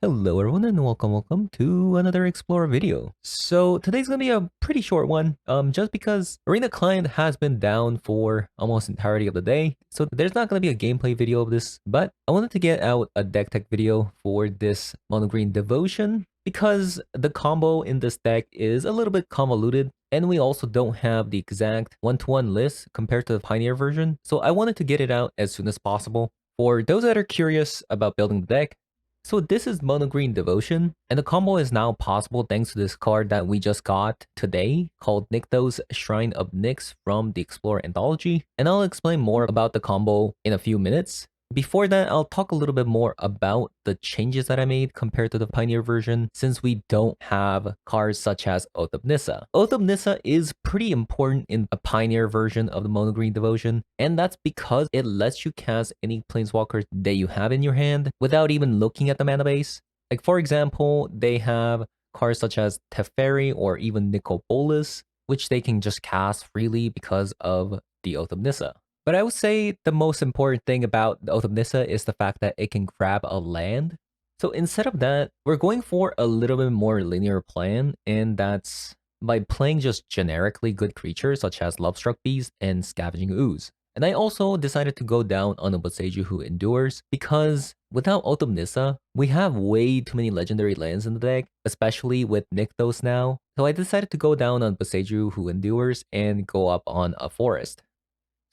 Hello everyone and welcome to another Explorer video. So today's gonna be a pretty short one, just because Arena client has been down for almost entirety of the day. So there's not gonna be a gameplay video of this, but I wanted to get out a deck tech video for this mono green devotion because the combo in this deck is a little bit convoluted and we also don't have the exact one-to-one list compared to the Pioneer version. So I wanted to get it out as soon as possible. For those that are curious about building the deck, so this is Mono Green Devotion, and the combo is now possible thanks to this card that we just got today called Nykthos Shrine of Nyx from the Explorer Anthology, and I'll explain more about the combo in a few minutes. Before that, I'll talk a little bit more about the changes that I made compared to the Pioneer version, since we don't have cards such as Oath of Nissa. Oath of Nissa is pretty important in a Pioneer version of the Mono Green Devotion, and that's because it lets you cast any Planeswalkers that you have in your hand without even looking at the mana base. Like for example, they have cards such as Teferi or even Nicol Bolas, which they can just cast freely because of the Oath of Nissa. But I would say the most important thing about the Oath of Nissa is the fact that it can grab a land. So instead of that, we're going for a little bit more linear plan, and that's by playing just generically good creatures such as Lovestruck Beast and Scavenging Ooze. And I also decided to go down on a Boseiju who endures because without Oath of Nissa, we have way too many legendary lands in the deck, especially with Nykthos now. So I decided to go down on Boseiju who endures and go up on a forest.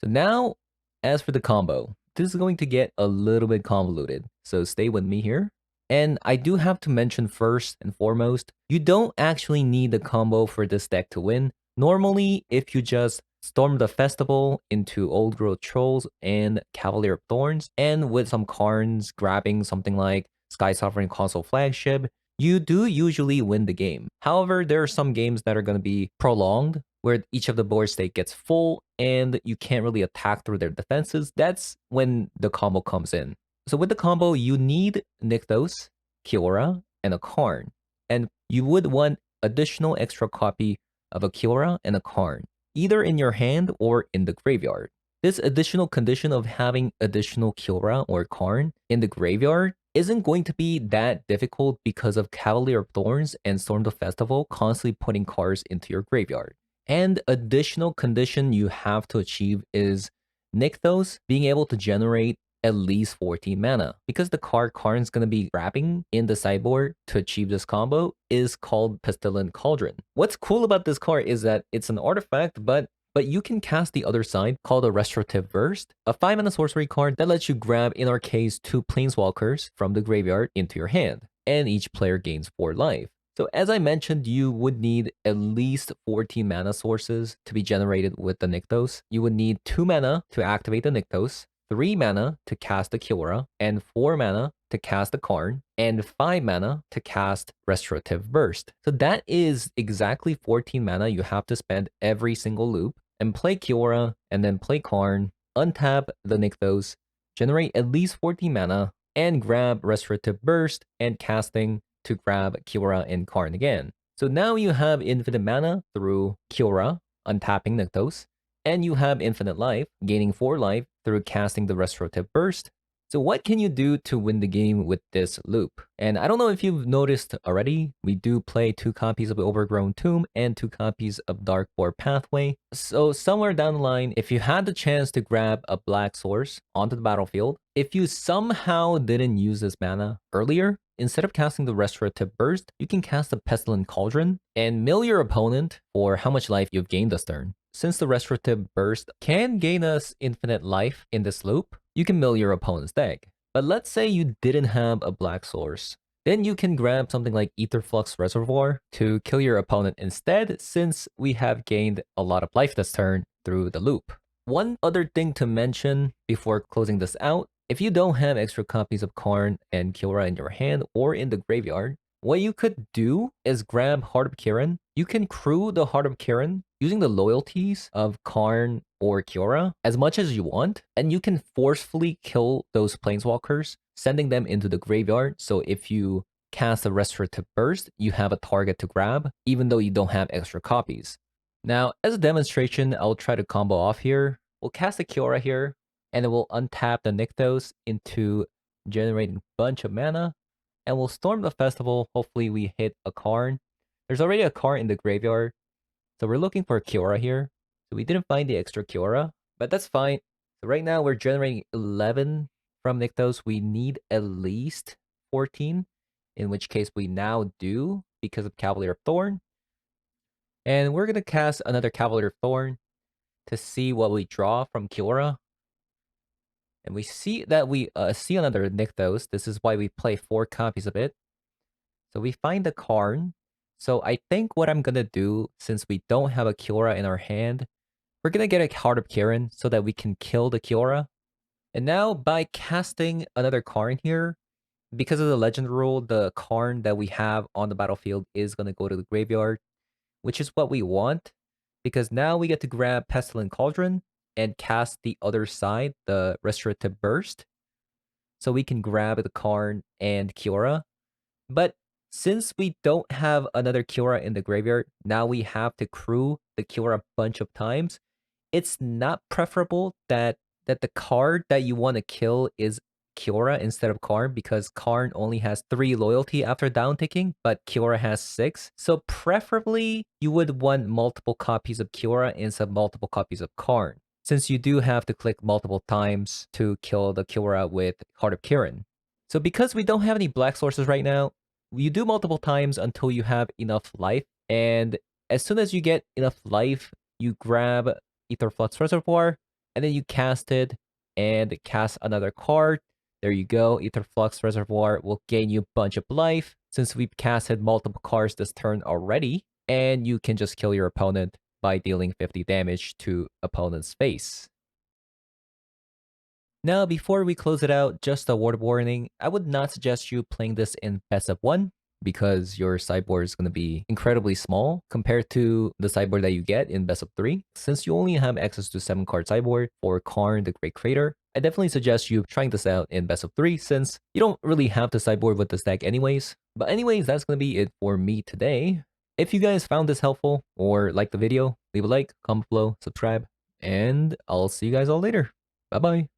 So now, as for the combo, this is going to get a little bit convoluted, so stay with me here. And I do have to mention first and foremost, you don't actually need the combo for this deck to win. Normally, if you just storm the festival into Old Growth Trolls and Cavalier of Thorns, and with some Karns grabbing something like Sky Sovereign Console Flagship, you do usually win the game. However, there are some games that are going to be prolonged, where each of the board state gets full and you can't really attack through their defenses. That's when the combo comes in. So with the combo, you need Nykthos, Kiora, and a Karn. And you would want additional extra copy of a Kiora and a Karn, either in your hand or in the graveyard. This additional condition of having additional Kiora or Karn in the graveyard isn't going to be that difficult because of Cavalier of Thorns and Storm the Festival constantly putting cards into your graveyard. And additional condition you have to achieve is Nykthos being able to generate at least 14 mana. Because the card Karn's going to be grabbing in the sideboard to achieve this combo is called Pestilent Cauldron. What's cool about this card is that it's an artifact, but you can cast the other side called a Restorative Burst, a 5-mana sorcery card that lets you grab, in our case, 2 Planeswalkers from the graveyard into your hand, and each player gains 4 life. So as I mentioned, you would need at least 14 mana sources to be generated with the Nykthos. You would need 2 mana to activate the Nykthos, 3 mana to cast the Kiora, and 4 mana to cast the Karn, and 5 mana to cast Restorative Burst. So that is exactly 14 mana you have to spend every single loop, and play Kiora, and then play Karn, untap the Nykthos, generate at least 14 mana, and grab Restorative Burst and casting to grab Kiora and Karn again. So now you have infinite mana through Kiora, untapping Nykthos, and you have infinite life, gaining 4 life through casting the Restorative Burst. So what can you do to win the game with this loop? And I don't know if you've noticed already, we do play 2 copies of Overgrown Tomb and 2 copies of Darkboard Pathway. So somewhere down the line, if you had the chance to grab a black source onto the battlefield, if you somehow didn't use this mana earlier, instead of casting the Restorative Burst, you can cast the Pestilent Cauldron and mill your opponent for how much life you've gained this turn. Since the Restorative Burst can gain us infinite life in this loop, you can mill your opponent's deck. But let's say you didn't have a black source. Then you can grab something like Aetherflux Reservoir to kill your opponent instead, since we have gained a lot of life this turn through the loop. One other thing to mention before closing this out, if you don't have extra copies of Karn and Kiora in your hand or in the graveyard, what you could do is grab Heart of Kiran. You can crew the Heart of Kiran using the loyalties of Karn or Kiora as much as you want, and you can forcefully kill those Planeswalkers, sending them into the graveyard. So if you cast a Restorative Burst, you have a target to grab, even though you don't have extra copies. Now, as a demonstration, I'll try to combo off here. We'll cast a Kiora here, and it will untap the Nykthos into generating a bunch of mana. and we'll storm the festival. Hopefully we hit a Karn. There's already a Karn in the graveyard, so we're looking for a Kiora here. So we didn't find the extra Kiora, but that's fine. So right now we're generating 11 from Nykthos. We need at least 14, in which case we now do because of Cavalier of Thorn. And we're going to cast another Cavalier of Thorn to see what we draw from Kiora. And we see that we see another Nykthos. This is why we play 4 copies of it. So we find the Karn. So I think what I'm going to do, since we don't have a Kiora in our hand, we're going to get a Heart of Kirin so that we can kill the Kiora. And now by casting another Karn here, because of the legend rule, the Karn that we have on the battlefield is going to go to the graveyard, which is what we want, because now we get to grab Pestilent Cauldron and cast the other side, the Restorative Burst. So we can grab the Karn and Kiora. But since we don't have another Kiora in the graveyard, now we have to crew the Kiora a bunch of times. It's not preferable that the card that you want to kill is Kiora instead of Karn, because Karn only has 3 loyalty after down ticking, but Kiora has 6. So preferably, you would want multiple copies of Kiora instead of multiple copies of Karn, since you do have to click multiple times to kill the Kiora with Heart of Kirin. So because we don't have any black sources right now, you do multiple times until you have enough life, and as soon as you get enough life, you grab Ether Flux Reservoir, and then you cast it, and cast another card. There you go, Ether Flux Reservoir will gain you a bunch of life, since we've casted multiple cards this turn already, and you can just kill your opponent by dealing 50 damage to opponent's face. Now, before we close it out, just a word of warning, I would not suggest you playing this in best of 1, because your sideboard is going to be incredibly small compared to the sideboard that you get in best of 3. Since you only have access to 7 card sideboard for Karn the Great Creator, I definitely suggest you trying this out in best of 3, since you don't really have to sideboard with this deck anyways. But anyways, that's going to be it for me today. If you guys found this helpful or liked the video, leave a like, comment below, subscribe, and I'll see you guys all later. Bye bye.